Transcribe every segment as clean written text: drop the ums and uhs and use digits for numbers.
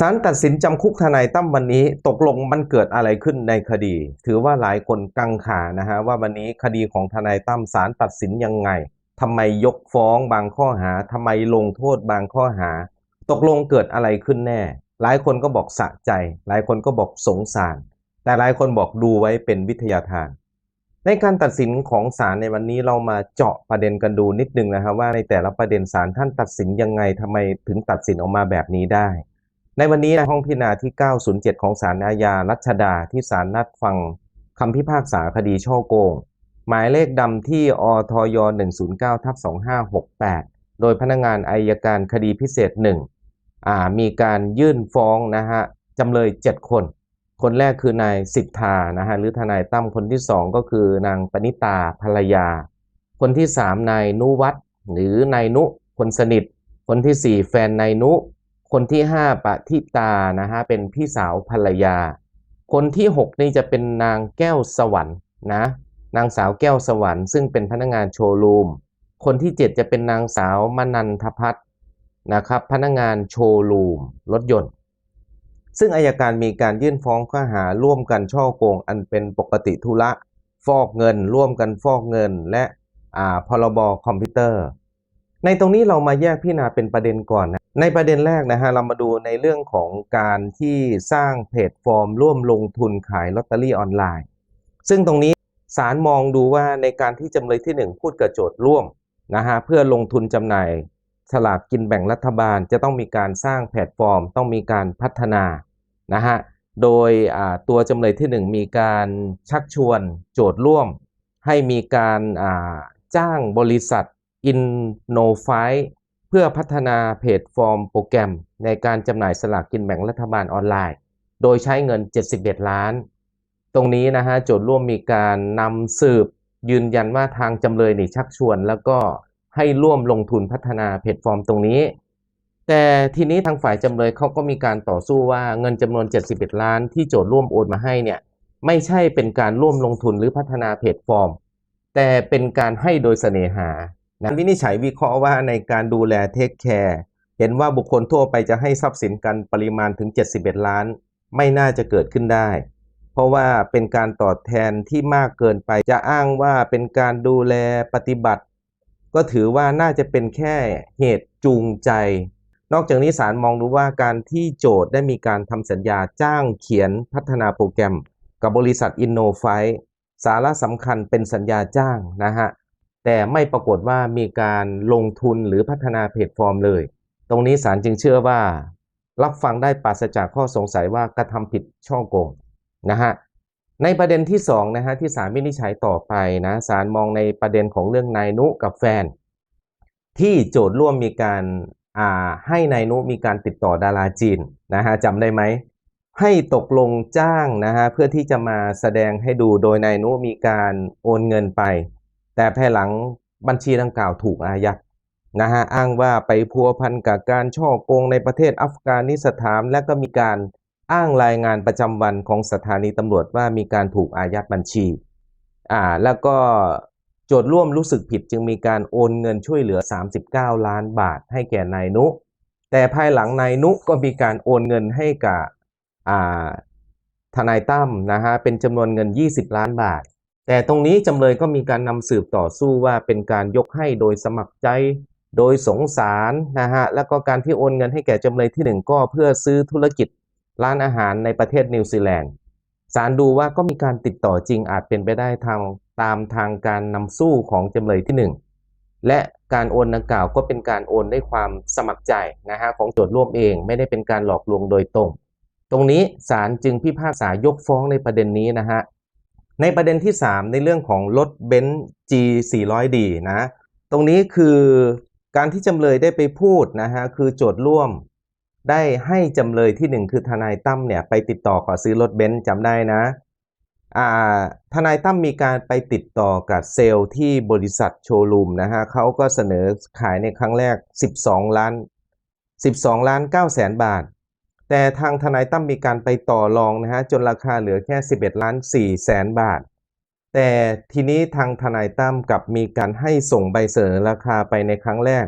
ศาลตัดสินจำคุกทนายตั้มวันนี้ตกลงมันเกิดอะไรขึ้นในคดีถือว่าหลายคนกังขานะฮะว่าวันนี้คดีของทนายตั้มศาลตัดสินยังไงทำไมยกฟ้องบางข้อหาทำไมลงโทษบางข้อหาตกลงเกิดอะไรขึ้นแน่หลายคนก็บอกสะใจหลายคนก็บอกสงสารแต่หลายคนบอกดูไว้เป็นวิทยาทานในการตัดสินของศาลในวันนี้เรามาเจาะประเด็นกันดูนิดนึงนะครับว่าในแต่ละประเด็นศาลท่านตัดสินยังไงทำไมถึงตัดสินออกมาแบบนี้ได้ ในวันนี้ห้องพิจารณาที่ 907 ของศาลอาญารัชดาที่ศาลนัดฟังคำพิพากษาคดีฉ้อโกงหมายเลขดำที่อทย109/2568โดยพนักงานอัยการคดีพิเศษ1มีการยื่นฟ้องนะฮะจำเลย7คนคนแรกคือนายสิทธานะฮะหรือทนายตั้มคนที่2ก็คือนางปณิตาภรรยาคนที่3นายนุวัฒน์หรือนายนุคนสนิทคนที่4แฟนนายนุคนที่5ปฏิตานะฮะเป็นพี่สาวภรรยาคนที่6นี่จะเป็นนางแก้วสวรรค์นะนางสาวแก้วสวรรค์ซึ่งเป็นพนักงานโชว์รูมคนที่7จะเป็นนางสาวมนันทพัฒน์นะครับพนักงานโชว์รูมรถยนต์ซึ่งอัยการมีการยื่นฟ้องข้อหาร่วมกันฉ้อโกงอันเป็นปกติธุระฟอกเงินร่วมกันฟอกเงินและพรบคอมพิวเตอร์ในตรงนี้เรามาแยกพิจารณาเป็นประเด็นก่อนนะในประเด็นแรกนะฮะเรามาดูในเรื่องของการที่สร้างแพลตฟอร์มร่วมลงทุนขายลอตเตอรี่ออนไลน์ซึ่งตรงนี้ศาลมองดูว่าในการที่จำเลยที่1พูดกับโจทย์ร่วมนะฮะเพื่อลงทุนจำหน่ายสลากกินแบ่งรัฐบาลจะต้องมีการสร้างแพลตฟอร์มต้องมีการพัฒนานะฮะโดยตัวจำเลยที่1มีการชักชวนโจทย์ร่วมให้มีการจ้างบริษัทInnoFiเพื่อพัฒนาแพลตฟอร์มโปรแกรมในการจำหน่ายสลากกินแบ่งรัฐบาลออนไลน์โดยใช้เงิน71ล้านตรงนี้นะฮะโจทย์ร่วมมีการนำสืบยืนยันว่าทางจำเลยนี่ชักชวนแล้วก็ให้ร่วมลงทุนพัฒนาแพลตฟอร์มตรงนี้แต่ทีนี้ทางฝ่ายจำเลยเขาก็มีการต่อสู้ว่าเงินจำนวน71ล้านที่โจทย์ร่วมโอนมาให้เนี่ยไม่ใช่เป็นการร่วมลงทุนหรือพัฒนาแพลตฟอร์มแต่เป็นการให้โดยเสน่หานะวินิจฉัยวิเคราะห์ว่าในการดูแลเทคแคร์เห็นว่าบุคคลทั่วไปจะให้ทรัพย์สินกันปริมาณถึง71ล้านไม่น่าจะเกิดขึ้นได้เพราะว่าเป็นการตอบแทนที่มากเกินไปจะอ้างว่าเป็นการดูแลปฏิบัติก็ถือว่าน่าจะเป็นแค่เหตุจูงใจนอกจากนี้ศาลมองดูว่าการที่โจทย์ได้มีการทำสัญญาจ้างเขียนพัฒนาโปรแกรมกับบริษัท InnoFi สาระสำคัญเป็นสัญญาจ้างนะฮะแต่ไม่ปรากฏว่ามีการลงทุนหรือพัฒนาแพลตฟอร์มเลยตรงนี้ศาลจึงเชื่อว่ารับฟังได้ปราศจากข้อสงสัยว่ากระทำผิดฉ้อโกงนะฮะในประเด็นที่2นะฮะที่ศาลวินิจฉัยต่อไปนะศาลมองในประเด็นของเรื่องนายนุกับแฟนที่โจทย์ร่วมมีการให้นายนุมีการติดต่อดาราจีนนะฮะจำได้ไหมให้ตกลงจ้างนะฮะเพื่อที่จะมาแสดงให้ดูโดยนายนุมีการโอนเงินไปแต่ภายหลังบัญชีดังกล่าวถูกอายัดนะฮะอ้างว่าไปพัวพันกับการฉ้อโกงในประเทศอัฟกานิสถานและก็มีการอ้างรายงานประจำวันของสถานีตำรวจว่ามีการถูกอายัดบัญชีแล้วก็โจทย์ร่วมรู้สึกผิดจึงมีการโอนเงินช่วยเหลือ39ล้านบาทให้แก่นายนุแต่ภายหลังนายนุก็มีการโอนเงินให้กับทนายตั้มนะฮะเป็นจำนวนเงิน20ล้านบาทแต่ตรงนี้จำเลยก็มีการนำสืบต่อสู้ว่าเป็นการยกให้โดยสมัครใจโดยสงสารนะฮะแล้วก็การที่โอนเงินให้แก่จำเลยที่1ก็เพื่อซื้อธุรกิจร้านอาหารในประเทศนิวซีแลนด์ศาลดูว่าก็มีการติดต่อจริงอาจเป็นไปได้ตามทางการนำสู้ของจำเลยที่1และการโอนดังกล่าวก็เป็นการโอนด้วยความสมัครใจนะฮะของโจทย์ร่วมเองไม่ได้เป็นการหลอกลวงโดยตรงนี้ศาลจึงพิพากษายกฟ้องในประเด็นนี้นะฮะในประเด็นที่3ในเรื่องของรถเบนซ์ G400D นะตรงนี้คือการที่จำเลยได้ไปพูดนะฮะคือโจทย์ร่วมได้ให้จำเลยที่1คือทนายตั้มเนี่ยไปติดต่อขอซื้อรถเบนซ์จำได้นะทนายตั้มมีการไปติดต่อกับเซลล์ที่บริษัทโชว์รูมนะฮะเขาก็เสนอขายในครั้งแรก12 ล้าน9แสนบาทแต่ทางทนายตั้มมีการไปต่อรองนะฮะจนราคาเหลือแค่11ล้าน4แสนบาทแต่ทีนี้ทางทนายตั้มกับมีการให้ส่งใบเสนอราคาไปในครั้งแรก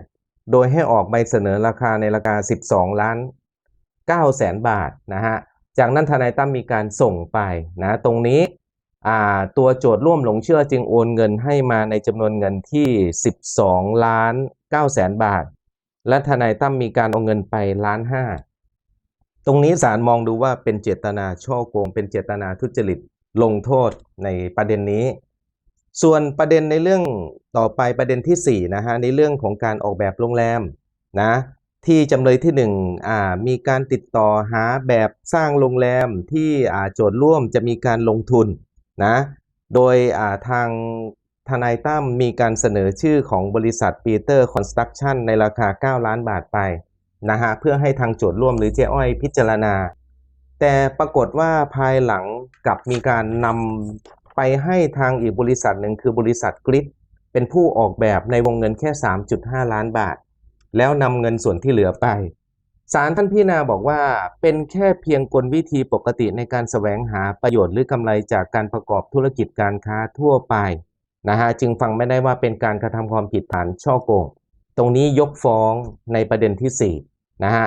โดยให้ออกใบเสนอราคาในราคา12ล้าน 900,000 บาทนะฮะจากนั้นทนายตั้มมีการส่งไปนะตรงนี้ตัวโจทย์ร่วมหลงเชื่อจึงโอนเงินให้มาในจำนวนเงินที่12,900,000 บาทและทนายตั้มมีการเอาเงินไป1.5 ล้านตรงนี้ศาลมองดูว่าเป็นเจตนาฉ้อโกงเป็นเจตนาทุจริตลงโทษในประเด็นนี้ส่วนประเด็นในเรื่องต่อไปประเด็นที่4นะฮะในเรื่องของการออกแบบโรงแรมนะที่จำเลยที่1มีการติดต่อหาแบบสร้างโรงแรมที่โจทย์ร่วมจะมีการลงทุนนะโดยทางทนายตั้มมีการเสนอชื่อของบริษัทปีเตอร์คอนสตรัคชั่นในราคา9 ล้านบาทไปนะฮะเพื่อให้ทางโจทย์ร่วมหรือเจ๊อ้อยพิจารณาแต่ปรากฏว่าภายหลังกลับมีการนำไปให้ทางอีกบริษัทหนึ่งคือบริษัทกริดเป็นผู้ออกแบบในวงเงินแค่ 3.5 ล้านบาทแล้วนำเงินส่วนที่เหลือไปศาลท่านพิจารณาบอกว่าเป็นแค่เพียงกลวิธีปกติในการแสวงหาประโยชน์หรือกำไรจากการประกอบธุรกิจการค้าทั่วไปนะฮะจึงฟังไม่ได้ว่าเป็นการกระทำความผิดฐานฉ้อโกงตรงนี้ยกฟ้องในประเด็นที่4นะฮะ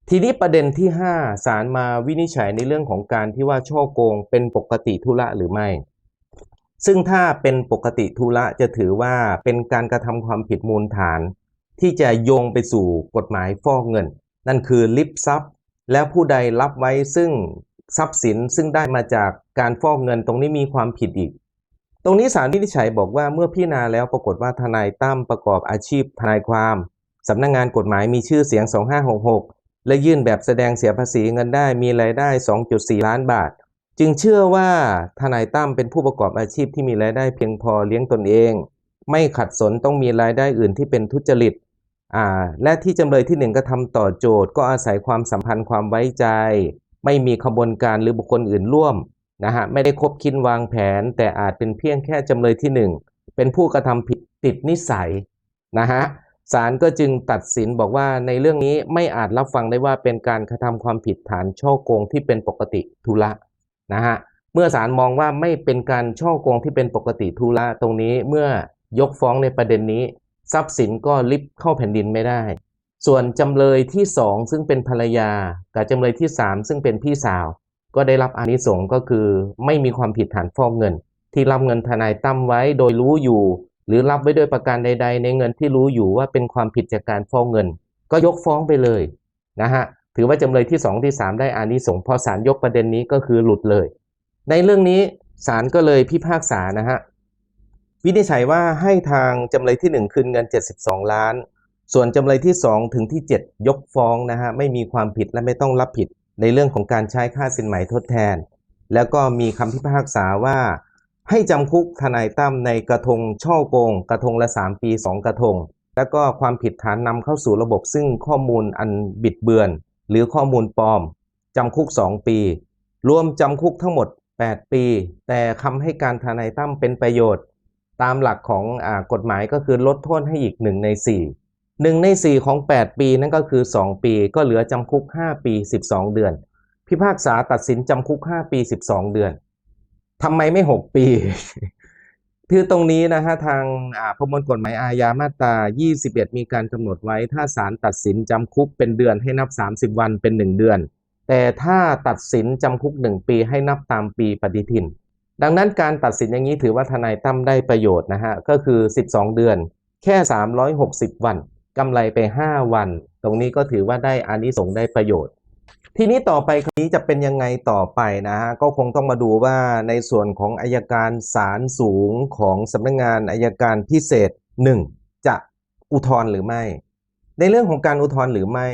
ทีนี้ประเด็นที่5ศาลมาวินิจฉัยในเรื่องของการที่ว่าฉ้อโกงเป็นปกติธุระหรือไม่ซึ่งถ้าเป็นปกติธุระจะถือว่าเป็นการกระทำความผิดมูลฐานที่จะโยงไปสู่กฎหมายฟอกเงินนั่นคือลิฟทรัพย์แล้วผู้ใดรับไว้ซึ่งทรัพย์สินซึ่งได้มาจากการฟอกเงินตรงนี้มีความผิดอีกตรงนี้ศาลวินิจฉัยบอกว่าเมื่อพิจารณาแล้วปรากฏว่าทนายตั้มประกอบอาชีพทนายความสำนักงานกฎหมายมีชื่อเสียง2566และยื่นแบบแสดงเสียภาษีเงินได้มีรายได้ 2.4 ล้านบาทจึงเชื่อว่าทนายตั้มเป็นผู้ประกอบอาชีพที่มีรายได้เพียงพอเลี้ยงตนเองไม่ขัดสนต้องมีรายได้อื่นที่เป็นทุจริตและที่จำเลยที่1กระทำต่อโจทก์ก็อาศัยความสัมพันธ์ความไว้ใจไม่มีขบวนการหรือบุคคลอื่นร่วมนะฮะไม่ได้คบคิดวางแผนแต่อาจเป็นเพียงแค่จำเลยที่1เป็นผู้กระทำผิดติดนิสัยนะฮะศาลก็จึงตัดสินบอกว่าในเรื่องนี้ไม่อาจรับฟังได้ว่าเป็นการกระทำความผิดฐานฉ้อโกงที่เป็นปกติธุระนะฮะเมื่อศาลมองว่าไม่เป็นการฉ้อโกงที่เป็นปกติธุระตรงนี้เมื่อยกฟ้องในประเด็นนี้ทรัพย์สินก็ลิฟเข้าแผ่นดินไม่ได้ส่วนจำเลยที่2ซึ่งเป็นภรรยากับจำเลยที่3ซึ่งเป็นพี่สาวก็ได้รับอานิสงส์ก็คือไม่มีความผิดฐานฟอกเงินที่รับเงินทนายตั้มไว้โดยรู้อยู่หรือรับไว้ด้วยประการใดๆในเงินที่รู้อยู่ว่าเป็นความผิดจากการฟอกเงินก็ยกฟ้องไปเลยนะฮะถือว่าจำเลยที่2ที่3ได้อานิสงส์พอศาลยกประเด็นนี้ก็คือหลุดเลยในเรื่องนี้ศาลก็เลยพิพากษานะฮะวินิจฉัยว่าให้ทางจำเลยที่1คืนเงิน72 ล้านส่วนจำเลยที่2ถึงที่7ยกฟ้องนะฮะไม่มีความผิดและไม่ต้องรับผิดในเรื่องของการใช้ค่าสินไหมทดแทนแล้วก็มีคำพิพากษาว่าให้จำคุกทนายตั้มในกระทงฉ้อโกงกระทงละ3 ปี2 กระทงแล้วก็ความผิดฐานนำเข้าสู่ระบบซึ่งข้อมูลอันบิดเบือนหรือข้อมูลปลอมจำคุก2 ปีรวมจำคุกทั้งหมด8 ปีแต่คำให้การทนายตั้มเป็นประโยชน์ตามหลักของกฎหมายก็คือลดโทษให้อีก1 ใน 4 1 ใน 4ของ8 ปีนั่นก็คือ2 ปีก็เหลือจำคุก5 ปี12 เดือนพิพากษาตัดสินจำคุก5 ปี12 เดือนทำไมไม่6 ปี คือตรงนี้นะฮะทางประมวลกฎหมายอาญามาตรา21มีการกำหนดไว้ถ้าศาลตัดสินจำคุกเป็นเดือนให้นับ30 วันเป็น1 เดือนแต่ถ้าตัดสินจำคุก1 ปีให้นับตามปีปฏิทินดังนั้นการตัดสินอย่างนี้ถือว่าทนายตั้มได้ประโยชน์นะฮะก็คือ12 เดือนแค่360 วันกำไรไป5 วันตรงนี้ก็ถือว่าได้อานิสงส์ได้ประโยชน์ทีนี้ต่อไปคดีนี้จะเป็นยังไงต่อไปนะฮะก็คงต้องมาดูว่าในส่วนของอัยการศาลสูงของสำนักงานอัยการพิเศษ1จะอุทธรณ์หรือไม่ในเรื่องของการอุทธรณ์หรือไม่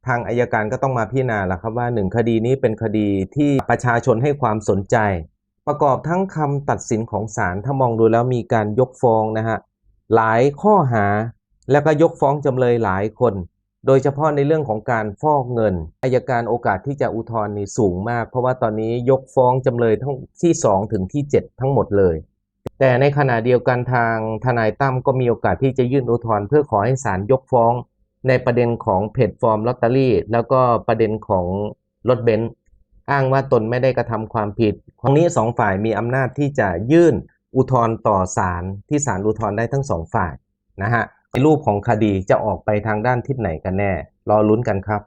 ทางอัยการก็ต้องมาพิจารณาละครับว่า1คดีนี้เป็นคดีที่ประชาชนให้ความสนใจประกอบทั้งคำตัดสินของศาลถ้ามองดูแล้วมีการยกฟ้องนะฮะหลายข้อหาแล้วก็ยกฟ้องจำเลยหลายคนโดยเฉพาะในเรื่องของการฟอกเงินอัยการโอกาสที่จะอุทธรณ์นี่สูงมากเพราะว่าตอนนี้ยกฟ้องจำเลยทั้งที่2ถึงที่7ทั้งหมดเลยแต่ในขณะเดียวกันทางทนายตั้มก็มีโอกาสที่จะยื่นอุทธรณ์เพื่อขอให้ศาลยกฟ้องในประเด็นของแพลตฟอร์มลอตเตอรี่แล้วก็ประเด็นของรถเบนซ์อ้างว่าตนไม่ได้กระทำความผิดตรงนี้2 ฝ่ายมีอำนาจที่จะยื่นอุทธรณ์ต่อศาลที่ศาลอุทธรณ์ได้ทั้ง2 ฝ่ายนะฮะรูปของคดีจะออกไปทางด้านทิศไหนกันแน่รอลุ้นกันครับ